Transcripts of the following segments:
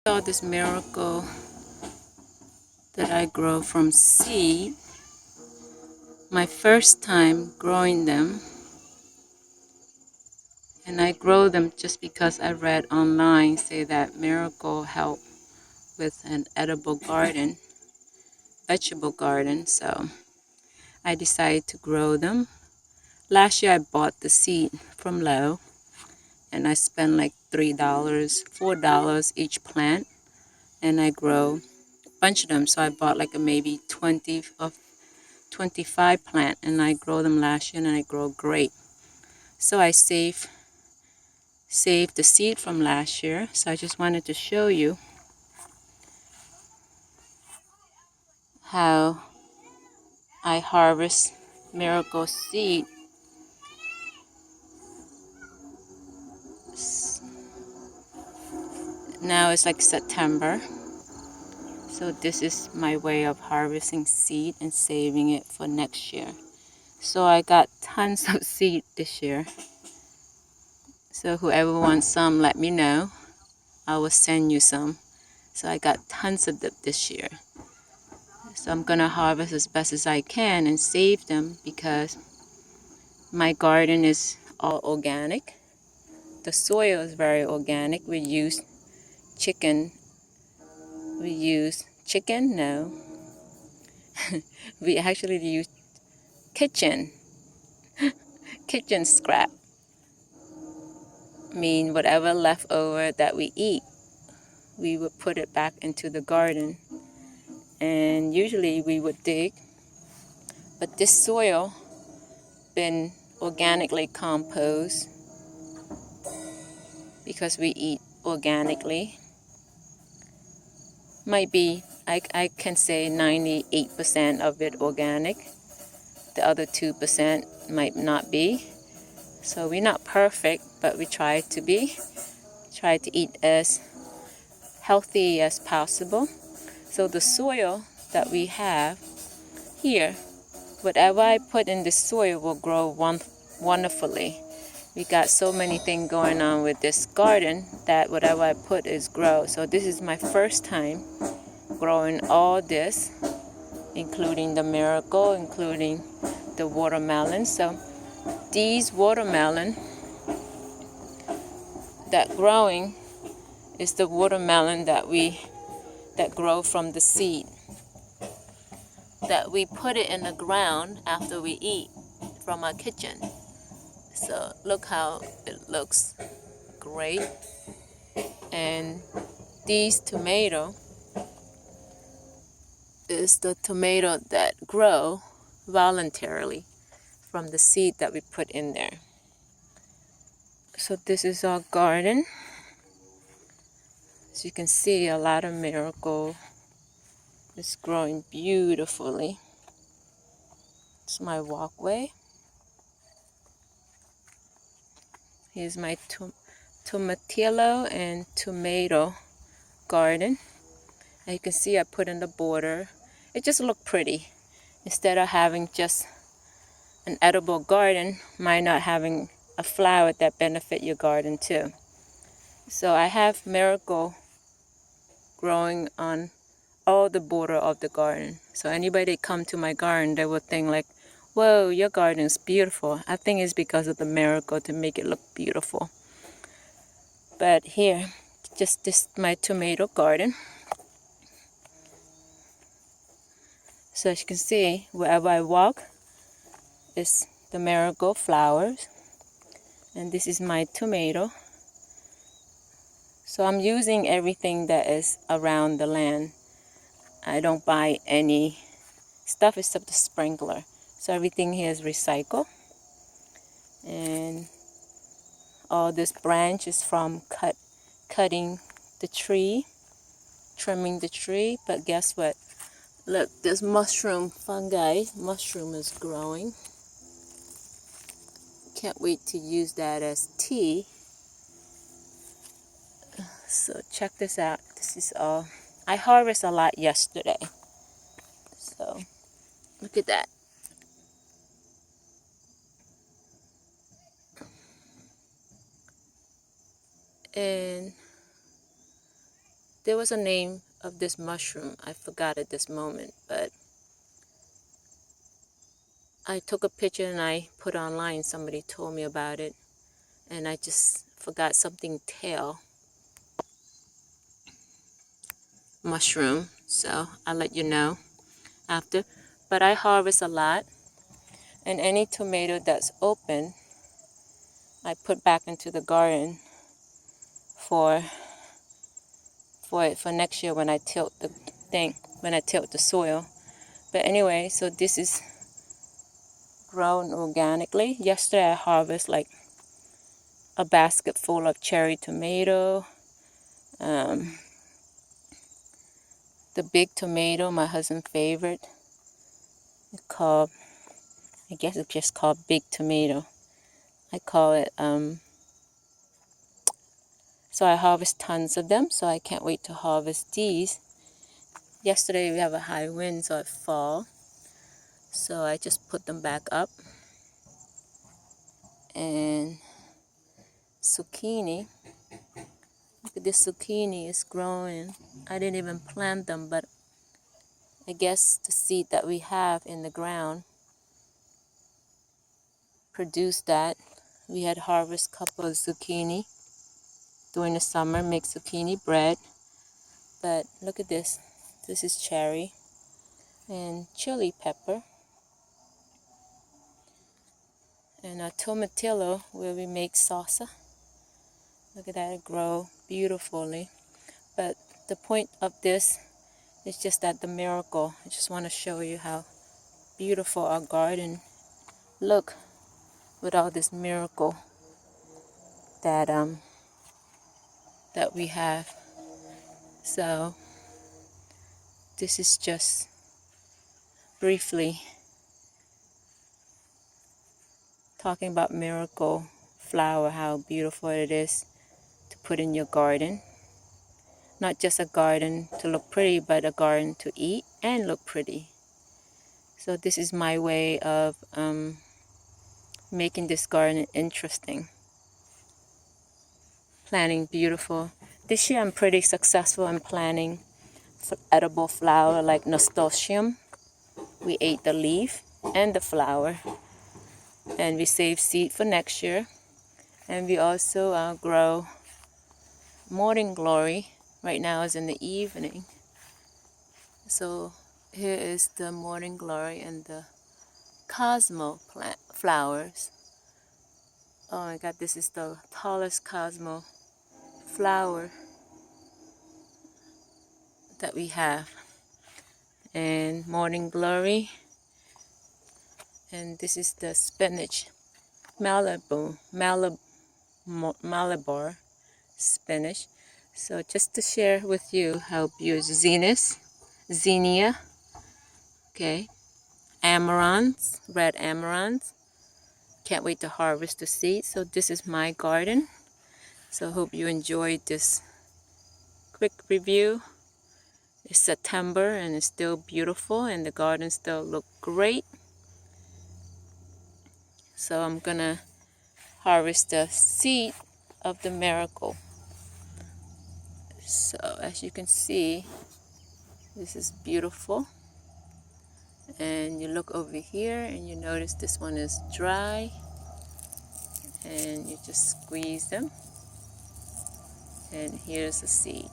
Saw this miracle that I grow from seed. My first time growing them, and I grow them just because I read online say that miracle help with an edible garden, vegetable garden. So I decided to grow them. Last year I bought the seed from Lowe, and I spent like $3, $4 each plant, and I grow a bunch of them. So I bought like a maybe 20 of 25 plant, and I grow them last year, and I grow great. So I saved the seed from last year. So I just wanted to show you how I harvest miracle seed. Now it's like September. So this is my way of harvesting seed and saving it for next year. So I got tons of seed this year. So whoever wants some, let me know. I will send you some. So I got tons of them this year. So I'm gonna harvest as best as I can and save them because my garden is all organic. The soil is very organic. We use chicken. No. We actually use kitchen scrap. I mean, whatever leftover that we eat, we would put it back into the garden. And usually we would dig. But this soil been organically composed because we eat organically. Might be, I can say 98% of it organic. The other 2% might not be. So we're not perfect, but we try to be. Try to eat as healthy as possible. So the soil that we have here, whatever I put in the soil will grow wonderfully. We got so many things going on with this garden that whatever I put is grow. So this is my first time growing all this, including the miracle, including the watermelon. So these watermelon that growing is the watermelon that grow from the seed. That we put it in the ground after we eat from our kitchen. So look how it looks great. And these tomato is the tomato that grow voluntarily from the seed that we put in there. So this is our garden. As you can see, a lot of miracle is growing beautifully. It's my walkway. Here's my tomatillo and tomato garden. And you can see I put in the border. It just looked pretty. Instead of having just an edible garden, why not having a flower that benefit your garden too? So I have miracle growing on all the border of the garden. So anybody come to my garden, they will think like, whoa, your garden is beautiful. I think it's because of the miracle to make it look beautiful. But here, just this my tomato garden. So as you can see, wherever I walk is the marigold flowers. And this is my tomato. So I'm using everything that is around the land. I don't buy any stuff except the sprinkler. So everything here is recycled. And all this branch is from cutting the tree, trimming the tree. But guess what? Look, this mushroom is growing. Can't wait to use that as tea. So check this out. This is all. I harvested a lot yesterday. So look at that. And There was a name of this mushroom. I forgot at this moment, but I took a picture and I put online. Somebody told me about it, and I just forgot something tail mushroom. So I'll let you know after. But I harvest a lot, and any tomato that's open, I put back into the garden for next year when I tilt the thing, when I tilt the soil. But anyway, so this is grown organically. Yesterday I harvested like a basket full of cherry tomato. The big tomato, my husband's favorite, it's called, I guess it's just called big tomato. I call it, so I harvest tons of them, so I can't wait to harvest these. Yesterday we have a high wind, so it fall. So I just put them back up. And zucchini, look at this zucchini, is growing. I didn't even plant them, but I guess the seed that we have in the ground produced that. We had harvest a couple of zucchini during the summer, make zucchini bread. But look at this. This is cherry and chili pepper. And a tomatillo where we make salsa. Look at that, it grow beautifully. But the point of this is just that the miracle. I just want to show you how beautiful our garden look with all this miracle that that we have. So this is just briefly talking about miracle flower, how beautiful it is to put in your garden. Not just a garden to look pretty, but a garden to eat and look pretty. So this is my way of making this garden interesting. Planting beautiful. This year I'm pretty successful in planting edible flower like nasturtium. We ate the leaf and the flower, and we save seed for next year. And we also grow morning glory. Right now is in the evening. So here is the morning glory and the cosmo plant flowers. Oh my God, this is the tallest cosmo flower that we have. And morning glory. And this is the spinach, Malabar spinach. So just to share with you how beautiful, zinnia, okay, amaranths, red amaranths. Can't wait to harvest the seeds. So this is my garden. So hope you enjoyed this quick review. It's September and it's still beautiful and the garden still look great. So I'm gonna harvest the seed of the miracle. So as you can see, this is beautiful. And you look over here and you notice this one is dry. And you just squeeze them. And here's the seed.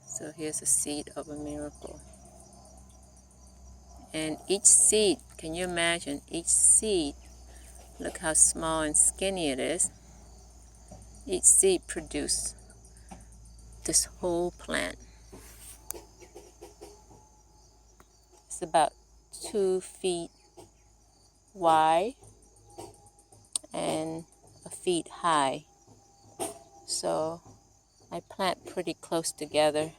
So here's a seed of a miracle. And each seed, can you imagine each seed? Look how small and skinny it is. Each seed produces this whole plant. It's about 2 feet wide and a feet high. So I plant pretty close together.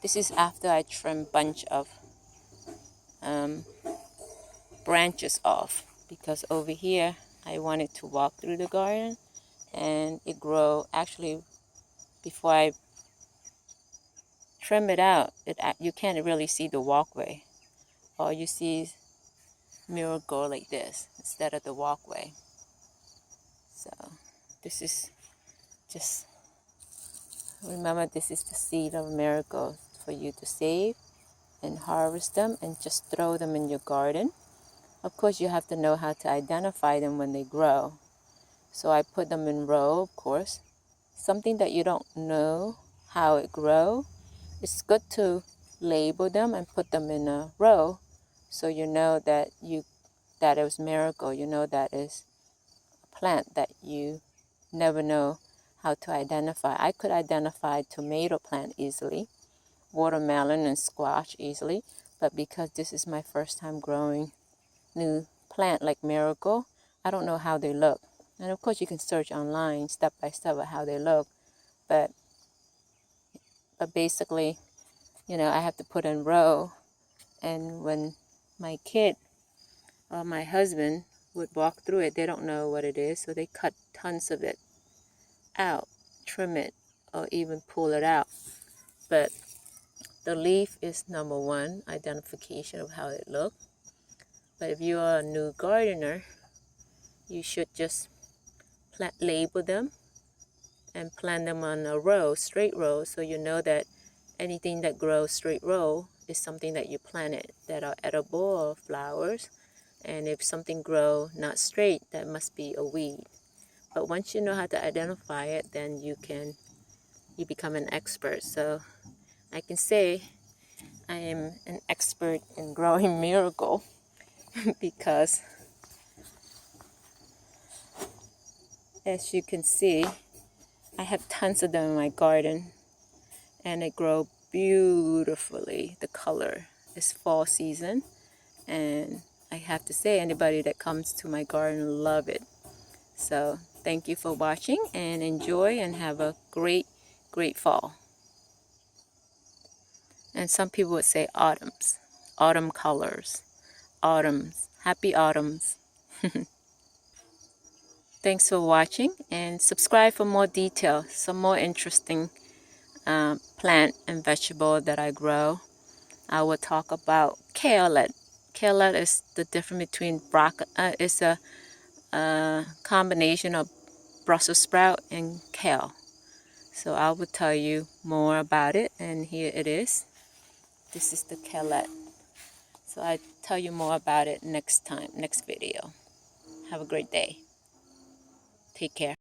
This is after I trim a bunch of branches off, because over here I wanted to walk through the garden and it grow. Actually, before I trim it out, you can't really see the walkway. All you see is Marigold like this instead of the walkway. This is just, remember, this is the seed of marigold for you to save and harvest them and just throw them in your garden. Of course, you have to know how to identify them when they grow. So I put them in row, of course. Something that you don't know how it grows, it's good to label them and put them in a row so you know that it was marigold. You know that is a plant that you never know how to identify. I could identify tomato plant easily, watermelon and squash easily, but because this is my first time growing new plant like marigold, I don't know how they look. And of course you can search online step by step of how they look, but basically, you know, I have to put in row. And when my kid or my husband would walk through it, they don't know what it is, so they cut tons of it out, trim it, or even pull it out. But the leaf is number one identification of how it looks. But if you are a new gardener, you should just label them and plant them on a row, straight row, so you know that anything that grows straight row is something that you planted that are edible or flowers. And if something grows not straight, that must be a weed. But once you know how to identify it, then you become an expert. So I can say I am an expert in growing marigold because as you can see, I have tons of them in my garden and they grow beautifully. The color is fall season, and I have to say anybody that comes to my garden love it. So thank you for watching and enjoy and have a great fall. And some people would say autumns, autumn colors, autumns, happy autumns. Thanks for watching and subscribe for more detail, some more interesting plant and vegetable that I grow. I will talk about kale. Kale is the difference between it's a combination of Brussels sprout and kale. So I will tell you more about it, and here it is. This is the kale. So I tell you more about it next time, next video. Have a great day. Take care.